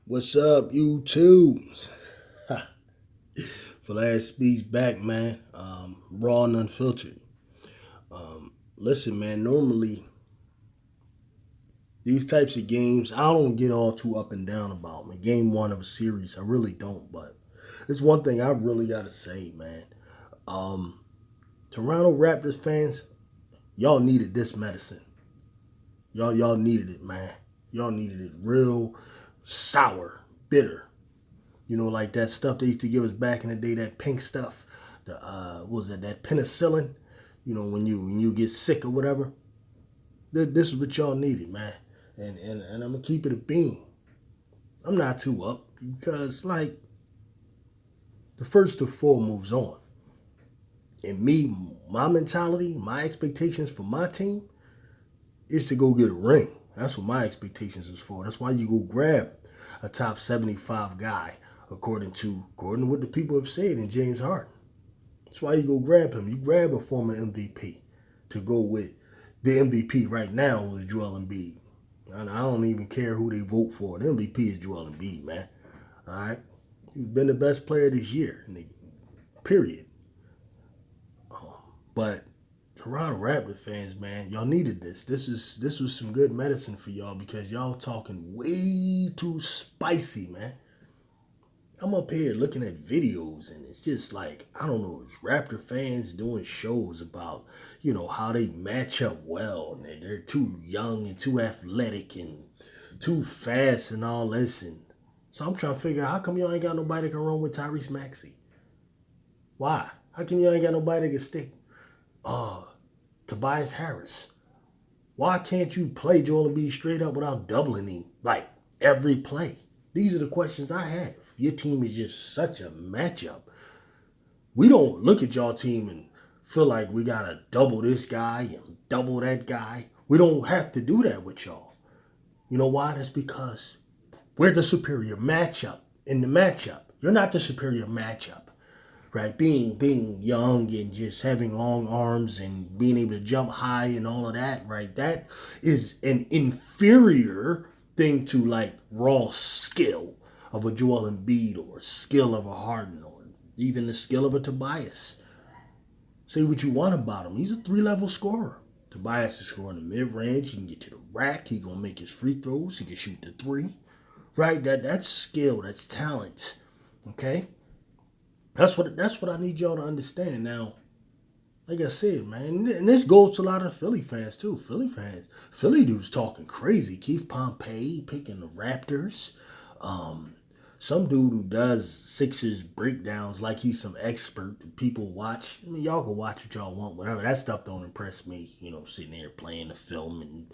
What's up, YouTube? For last speaks back, man. Raw and unfiltered. Listen, man. Normally, these types of games, I don't get all too up and down about. Man, game one of a series, I really don't. But it's one thing I really gotta say, man. Um, Toronto Raptors fans, y'all needed this medicine. Y'all needed it, man. Y'all needed it real sour, bitter. Like that stuff they used to give us back in the day, that pink stuff. The what was it, that penicillin? When you get sick or whatever. This is what y'all needed, man. And I'm gonna keep it a bean. I'm not too up because like the first to four moves on. And me, my mentality, my expectations for my team is to go get a ring. That's what my expectations is for. That's why you go grab a top 75 guy, according to what the people have said in James Harden. That's why you go grab him. You grab a former MVP to go with. The MVP right now is Joel Embiid. I don't even care who they vote for. The MVP is Joel Embiid, man. All right? He's been the best player this year, period. But Toronto Raptors fans, man, y'all needed this. This was some good medicine for y'all because y'all talking way too spicy, man. I'm up here looking at videos and it's just like, I don't know, it's Raptor fans doing shows about, how they match up well and they're too young and too athletic and too fast and all this. And so I'm trying to figure out how come y'all ain't got nobody that can run with Tyrese Maxey? Why? How come y'all ain't got nobody that can stick Tobias Harris? Why can't you play Joel Embiid straight up without doubling him like every play? These are the questions I have. Your team is just such a matchup. We don't look at y'all team and feel like we got to double this guy and double that guy. We don't have to do that with y'all. You know why? That's because we're the superior matchup in the matchup. You're not the superior matchup, right? Being young and just having long arms and being able to jump high and all of that, right? That is an inferior thing to like raw skill of a Joel Embiid or skill of a Harden or even the skill of a Tobias. Say what you want about him. He's a 3-level scorer. Tobias is scoring the mid-range. He can get to the rack. He gonna make his free throws. He can shoot the three. Right? That's skill. That's talent. Okay? That's what I need y'all to understand. Now, like I said, man, and this goes to a lot of the Philly fans too. Philly dudes talking crazy. Keith Pompey picking the Raptors. Some dude who does Sixers breakdowns like he's some expert that people watch. I mean, y'all can watch what y'all want, whatever. That stuff don't impress me. Sitting there playing the film and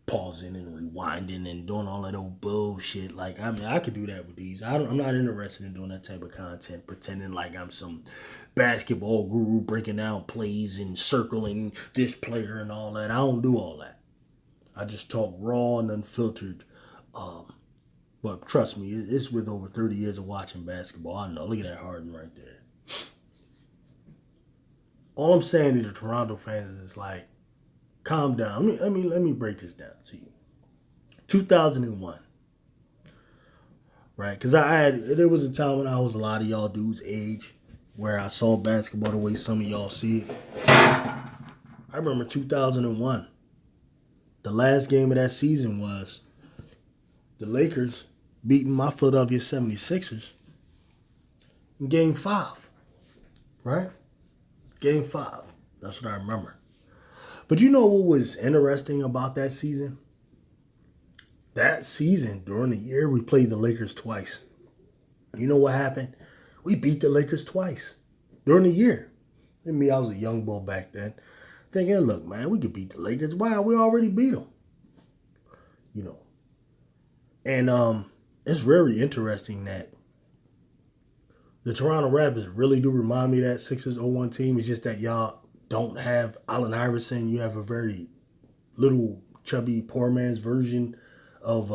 pausing and rewinding and doing all that old bullshit. Like, I mean, I could do that with these. I'm not interested in doing that type of content, pretending like I'm some basketball guru breaking down plays and circling this player and all that. I don't do all that. I just talk raw and unfiltered. But trust me, it's with over 30 years of watching basketball. I know. Look at that Harden right there. All I'm saying to the Toronto fans is like, calm down. Let me break this down to you. 2001, right? Because there was a time when I was a lot of y'all dudes' age where I saw basketball the way some of y'all see it. I remember 2001. The last game of that season was the Lakers beating my Philadelphia 76ers in Game 5, right? Game 5. That's what I remember. But you know what was interesting about that season? That season, during the year, we played the Lakers twice. You know what happened? We beat the Lakers twice during the year. And me, I was a young bull back then, thinking, look, man, we could beat the Lakers. Wow, we already beat them. And it's very interesting that the Toronto Raptors really do remind me of that Sixers 01 team. It's just that y'all don't have Allen Iverson. You have a very little chubby poor man's version of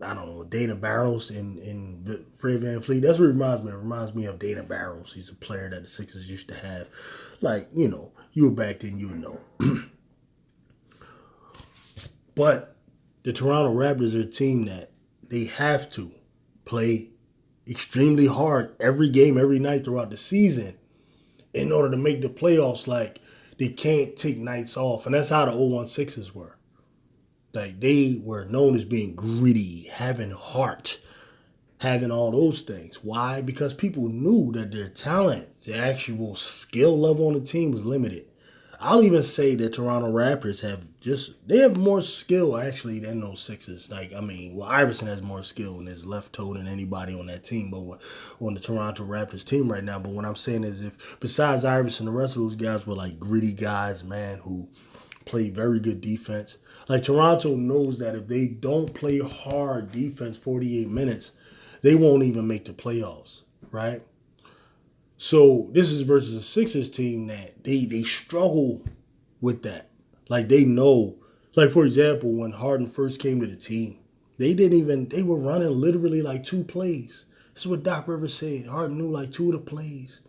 Dana Barros and Fred VanVleet. That's what it reminds me of. It reminds me of Dana Barros. He's a player that the Sixers used to have. Like, you were back then, you would know. But the Toronto Raptors are a team that they have to play extremely hard every game, every night throughout the season in order to make the playoffs. Like, they can't take nights off. And that's how the 016ers were. Like, they were known as being gritty, having heart, having all those things. Why? Because people knew that their talent, the actual skill level on the team was limited. I'll even say that Toronto Raptors they have more skill actually than those Sixers. Like, I mean, well, Iverson has more skill in his left toe than anybody on that team, but on the Toronto Raptors team right now. But what I'm saying is, if besides Iverson, the rest of those guys were like gritty guys, man, who play very good defense. Like, Toronto knows that if they don't play hard defense 48 minutes, they won't even make the playoffs, right? So this is versus a Sixers team that they struggle with that. Like, they know, like, for example, when Harden first came to the team, they were running literally like 2 plays. This is what Doc Rivers said. Harden knew like 2 of the plays.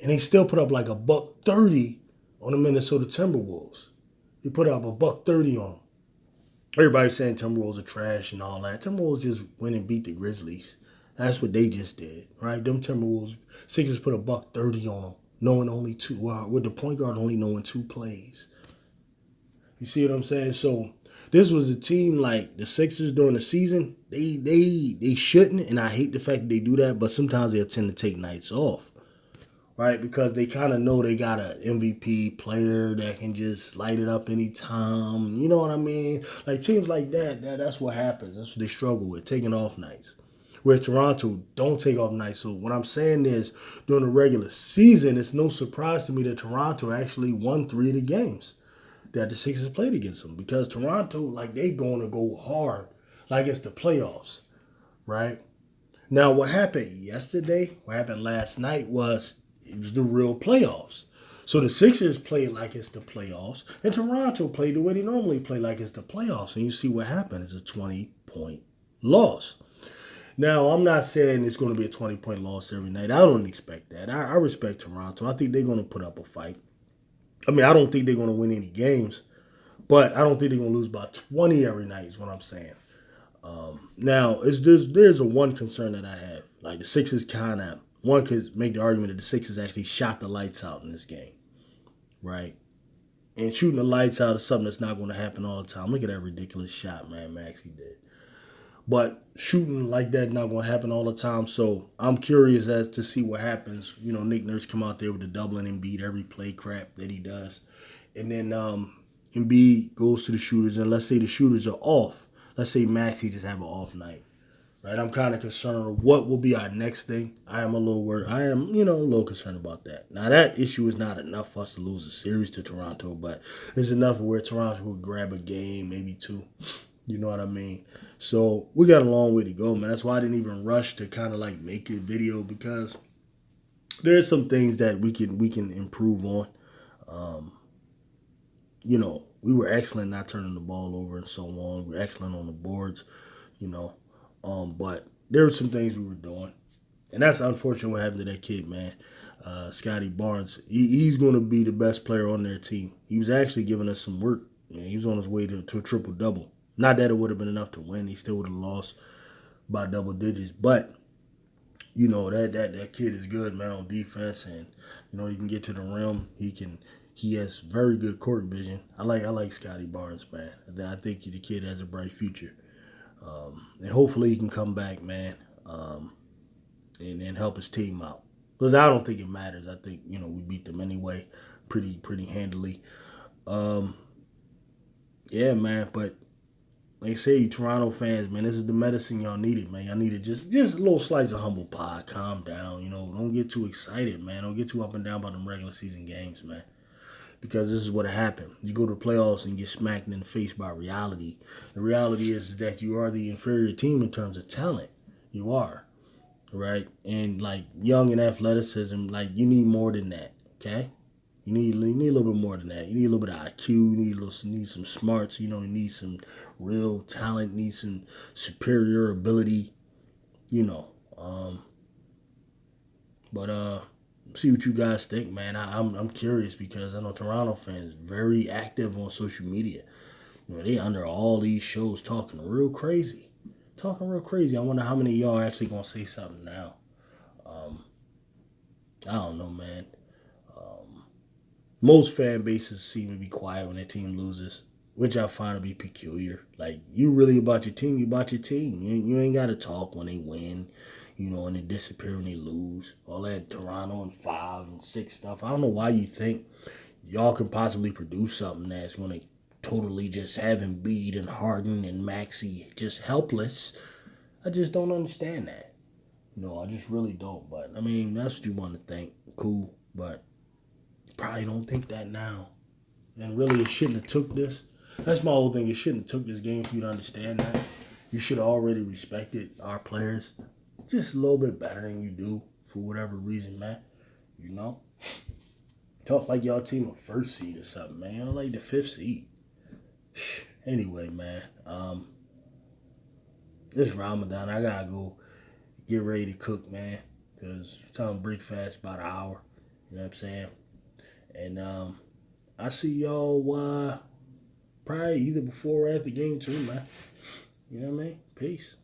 And they still put up like a $130 on the Minnesota Timberwolves. They put up a $130 on them. Everybody's saying Timberwolves are trash and all that. Timberwolves just went and beat the Grizzlies. That's what they just did, right? Them Timberwolves, Sixers put a $130 on them, knowing only 2. Well, with the point guard only knowing 2 plays. You see what I'm saying? So this was a team like the Sixers during the season. They shouldn't, and I hate the fact that they do that. But sometimes they tend to take nights off, right? Because they kind of know they got an MVP player that can just light it up anytime. You know what I mean? Like, teams like that's what happens. That's what they struggle with, taking off nights. Whereas Toronto don't take off nights. So what I'm saying is, during the regular season, it's no surprise to me that Toronto actually won 3 of the games that the Sixers played against them. Because Toronto, like, they going to go hard like it's the playoffs, right? Now, what happened last night was it was the real playoffs. So the Sixers played like it's the playoffs, and Toronto played the way they normally play, like it's the playoffs. And you see what happened. It's a 20-point loss. Now, I'm not saying it's going to be a 20-point loss every night. I don't expect that. I respect Toronto. I think they're going to put up a fight. I mean, I don't think they're going to win any games, but I don't think they're going to lose by 20 every night is what I'm saying. Now, there's a one concern that I have. Like, the Sixers one could make the argument that the Sixers actually shot the lights out in this game, right? And shooting the lights out is something that's not going to happen all the time. Look at that ridiculous shot, man, Maxey did. But shooting like that is not going to happen all the time. So I'm curious as to see what happens. You know, Nick Nurse come out there with the doubling Embiid every play crap that he does. And then Embiid goes to the shooters. And let's say the shooters are off. Let's say Maxey just have an off night. Right? I'm kind of concerned what will be our next thing. I am a little worried. I am, a little concerned about that. Now, that issue is not enough for us to lose a series to Toronto. But it's enough where Toronto will grab a game, maybe 2. You know what I mean? So we got a long way to go, man. That's why I didn't even rush to kind of like make a video, because there's some things that we can improve on. We were excellent not turning the ball over and so on. We were excellent on the boards, but there were some things we were doing. And that's unfortunate what happened to that kid, man. Scotty Barnes. He's going to be the best player on their team. He was actually giving us some work. Man. He was on his way to a triple-double. Not that it would have been enough to win. He still would have lost by double digits. But, that kid is good, man, on defense. And, he can get to the rim. He has very good court vision. I like Scotty Barnes, man. I think the kid has a bright future. And hopefully he can come back, man, and help his team out. Because I don't think it matters. I think, we beat them anyway pretty handily. Yeah, man, but like I say, you Toronto fans, man, this is the medicine y'all needed, man. Y'all needed just a little slice of humble pie. Calm down, Don't get too excited, man. Don't get too up and down about them regular season games, man. Because this is what happened. You go to the playoffs and get smacked in the face by reality. The reality is that you are the inferior team in terms of talent. You are, right? And, like, young and athleticism, like, you need more than that, okay? You need a little bit more than that. You need a little bit of IQ. You need some smarts. You need some real talent. You need some superior ability. But see what you guys think, man. I'm curious because I know Toronto fans very active on social media. They under all these shows talking real crazy. Talking real crazy. I wonder how many of y'all are actually gonna say something now. I don't know, man. Um, Most fan bases seem to be quiet when their team loses, which I find to be peculiar. Like, you really about your team, you about your team. You ain't got to talk when they win, and they disappear when they lose. All that Toronto and 5 and 6 stuff. I don't know why you think y'all can possibly produce something that's going to totally just have Embiid and Harden and Maxey just helpless. I just don't understand that. No, I just really don't. But, I mean, that's what you want to think. Cool. But probably don't think that now. And really, it shouldn't have took this. That's my whole thing. It shouldn't have took this game for you to understand that. You should have already respected our players just a little bit better than you do for whatever reason, man. Talk like y'all team a first seed or something, man. Y'all like the 5th seed. Anyway, man. This Ramadan, I gotta go get ready to cook, man. Because time to break fast about an hour. You know what I'm saying? And I see y'all probably either before or after game 2, man. You know what I mean? Peace.